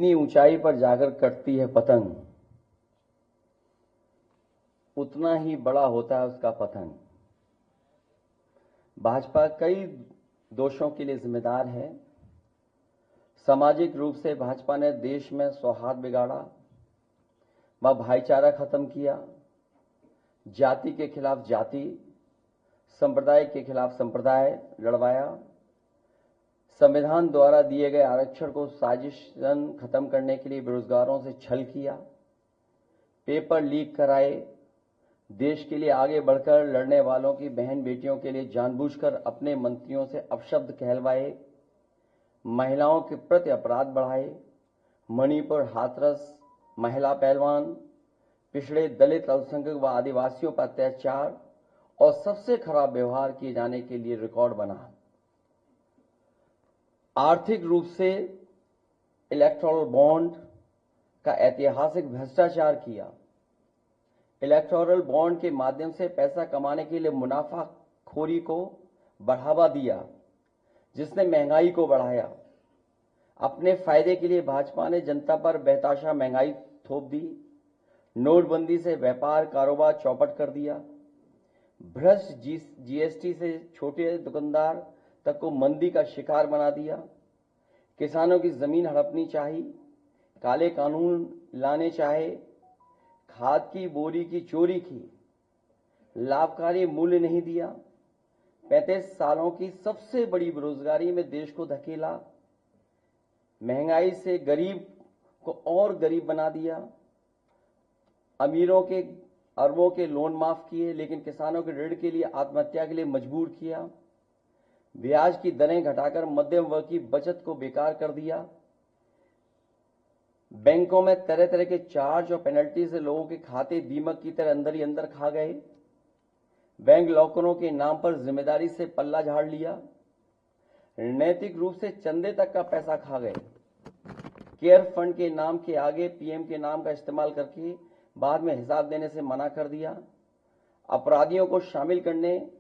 जितनी ऊंचाई पर जाकर कटती है पतंग, उतना ही बड़ा होता है उसका पतन। भाजपा कई दोषों के लिए जिम्मेदार है। सामाजिक रूप से भाजपा ने देश में सौहार्द बिगाड़ा, व भाईचारा खत्म किया, जाति के खिलाफ जाति, संप्रदाय के खिलाफ संप्रदाय लड़वाया, संविधान द्वारा दिए गए आरक्षण को साजिशन खत्म करने के लिए बेरोजगारों से छल किया, पेपर लीक कराए, देश के लिए आगे बढ़कर लड़ने वालों की बहन बेटियों के लिए जानबूझकर अपने मंत्रियों से अपशब्द कहलवाए, महिलाओं के प्रति अपराध बढ़ाए, मणिपुर हाथरस महिला पहलवान, पिछड़े दलित अल्पसंख्यक व आदिवासियों पर अत्याचार और सबसे खराब व्यवहार किए जाने के लिए रिकॉर्ड बना। आर्थिक रूप से इलेक्टोरल बॉन्ड का ऐतिहासिक भ्रष्टाचार किया। इलेक्टोरल बॉन्ड के माध्यम से पैसा कमाने के लिए मुनाफाखोरी को बढ़ावा दिया, जिसने महंगाई को बढ़ाया। अपने फायदे के लिए भाजपा ने जनता पर बेतहाशा महंगाई थोप दी। नोटबंदी से व्यापार कारोबार चौपट कर दिया। भ्रष्ट जीएसटी से छोटे दुकानदार तक को मंदी का शिकार बना दिया। किसानों की जमीन हड़पनी चाहिए, काले कानून लाने चाहे, खाद की बोरी की चोरी की, लाभकारी मूल्य नहीं दिया, 35 सालों की सबसे बड़ी बेरोजगारी में देश को धकेला, महंगाई से गरीब को और गरीब बना दिया, अमीरों के अरबों के लोन माफ किए लेकिन किसानों के ऋण के लिए आत्महत्या के लिए मजबूर किया, ब्याज की दरें घटाकर मध्यम वर्ग की बचत को बेकार कर दिया, बैंकों में तरह तरह के चार्ज और पेनल्टी से लोगों के खाते दीमक की तरह अंदर ही अंदर खा गए, बैंक लॉकरों के नाम पर जिम्मेदारी से पल्ला झाड़ लिया, नैतिक रूप से चंदे तक का पैसा खा गए, केयर फंड के नाम के आगे पीएम के नाम का इस्तेमाल करके बाद में हिसाब देने से मना कर दिया, अपराधियों को शामिल करने,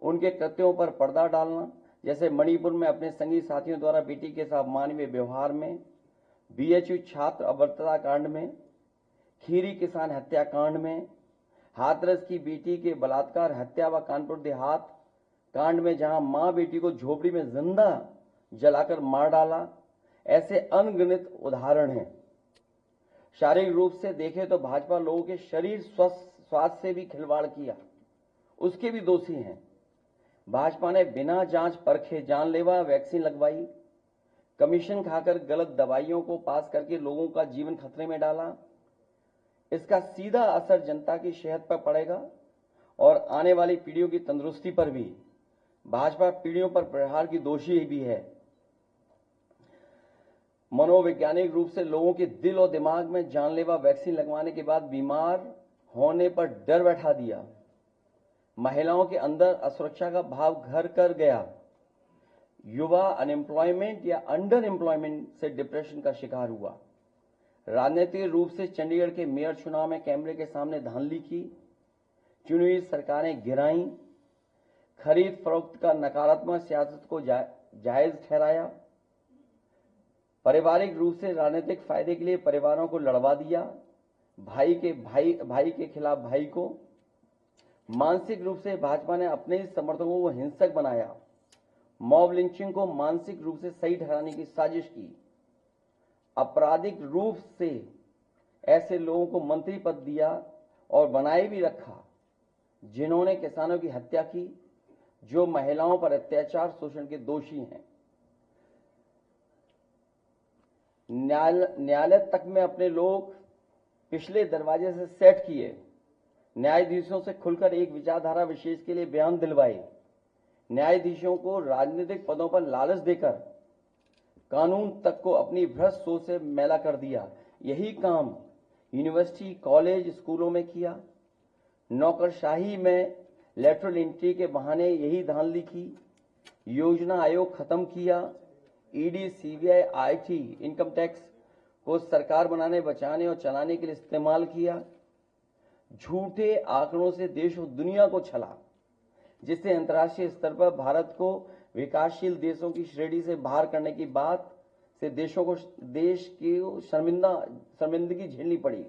उनके कृत्यों पर पर्दा डालना, जैसे मणिपुर में अपने संगी साथियों द्वारा बेटी के साथ मानवीय व्यवहार में, बीएचयू छात्र अभद्रता कांड में, खीरी किसान हत्याकांड में, हाथरस की बेटी के बलात्कार हत्या व कानपुर देहात कांड में जहां मां बेटी को झोपड़ी में जिंदा जलाकर मार डाला, ऐसे अनगिनत उदाहरण हैं। शारीरिक रूप से देखें तो भाजपा लोगों के शरीर स्वास्थ्य से भी खिलवाड़ किया, उसके भी दोषी हैं। भाजपा ने बिना जांच परखे जानलेवा वैक्सीन लगवाई, कमीशन खाकर गलत दवाइयों को पास करके लोगों का जीवन खतरे में डाला। इसका सीधा असर जनता की सेहत पर पड़ेगा और आने वाली पीढ़ियों की तंदुरुस्ती पर भी। भाजपा पीढ़ियों पर प्रहार की दोषी भी है। मनोवैज्ञानिक रूप से लोगों के दिल और दिमाग में जानलेवा वैक्सीन लगवाने के बाद बीमार होने पर डर बैठा दिया। महिलाओं के अंदर असुरक्षा का भाव घर कर गया। युवा अनएम्प्लॉयमेंट या अंडर एम्प्लॉयमेंट से डिप्रेशन का शिकार हुआ। राजनीतिक रूप से चंडीगढ़ के मेयर चुनाव में कैमरे के सामने धांधली की, चुनी हुई सरकारें गिराई, खरीद फरोख्त का नकारात्मक सियासत को जायज ठहराया, पारिवारिक रूप से राजनीतिक फायदे के लिए परिवारों को लड़वा दिया, भाई के खिलाफ भाई को। मानसिक रूप से भाजपा ने अपने ही समर्थकों को हिंसक बनाया, मॉब लिंचिंग को मानसिक रूप से सही ठहराने की साजिश की, आपराधिक रूप से ऐसे लोगों को मंत्री पद दिया और बनाए भी रखा जिन्होंने किसानों की हत्या की, जो महिलाओं पर अत्याचार शोषण के दोषी हैं। न्यायालय तक में अपने लोग पिछले दरवाजे से सेट किए, न्यायाधीशों से खुलकर एक विचारधारा विशेष के लिए बयान दिलवाए, न्यायाधीशों को राजनीतिक पदों पर लालच देकर कानून तक को अपनी भ्रष्ट सोच से मैला कर दिया। यही काम यूनिवर्सिटी, कॉलेज, स्कूलों में किया। नौकरशाही में लेटरल एंट्री के बहाने यही धांधली की। योजना आयोग खत्म किया। ED, CBI, IT, income tax को सरकार बनाने, बचाने और चलाने के लिए इस्तेमाल किया। झूठे आंकड़ों से देश और दुनिया को छला, जिससे अंतर्राष्ट्रीय स्तर पर भारत को विकासशील देशों की श्रेणी से बाहर करने की बात से देश की शर्मिंदगी झेलनी पड़ी।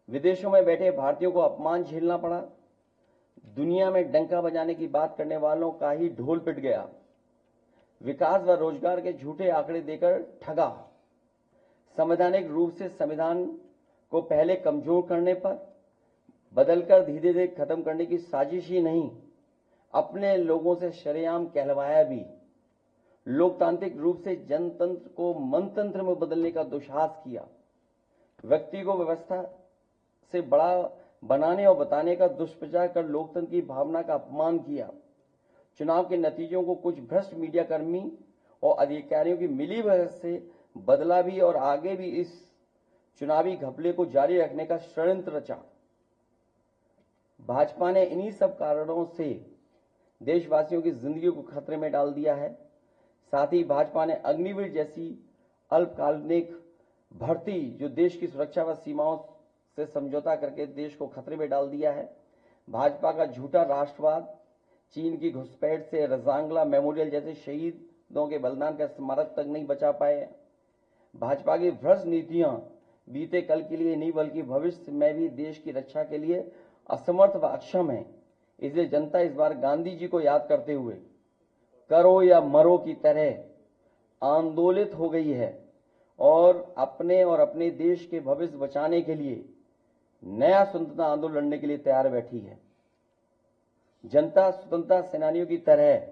विदेशों में बैठे भारतीयों को अपमान झेलना पड़ा। दुनिया में डंका बजाने की बात करने वालों का ही ढोल पिट गया। विकास व रोजगार के झूठे आंकड़े देकर ठगा। संवैधानिक रूप से संविधान को पहले कमजोर करने पर बदलकर धीरे धीरे खत्म करने की साजिश ही नहीं, अपने लोगों से शरेआम कहलवाया भी। लोकतांत्रिक रूप से जनतंत्र को मनतंत्र में बदलने का दुस्साहस किया। व्यक्ति को व्यवस्था से बड़ा बनाने और बताने का दुष्प्रचार कर लोकतंत्र की भावना का अपमान किया। चुनाव के नतीजों को कुछ भ्रष्ट मीडियाकर्मी और अधिकारियों की मिलीभगत से बदला भी और आगे भी इस चुनावी घपले को जारी रखने का षड्यंत्र रचा। भाजपा ने इन्हीं सब कारणों से देशवासियों की जिंदगी को खतरे में डाल दिया है। साथ ही भाजपा ने अग्निवीर जैसी अल्पकालिक भर्ती जो देश की सुरक्षा व सीमाओं से समझौता करके देश को खतरे में डाल दिया है। भाजपा का झूठा राष्ट्रवाद, चीन की घुसपैठ से रजांगला मेमोरियल जैसे शहीदों के बलिदान का स्मारक तक नहीं बचा पाए। भाजपा की भ्रष्ट नीतियां बीते कल के लिए नहीं बल्कि भविष्य में भी देश की रक्षा के लिए असमर्थ व अक्षम है। इसलिए जनता इस बार गांधी जी को याद करते हुए करो या मरो की तरह आंदोलित हो गई है और अपने देश के भविष्य बचाने के लिए नया स्वतंत्रता आंदोलन लड़ने के लिए तैयार बैठी है। जनता स्वतंत्रता सेनानियों की तरह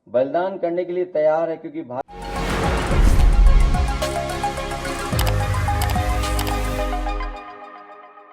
बलिदान करने के लिए तैयार है, क्योंकि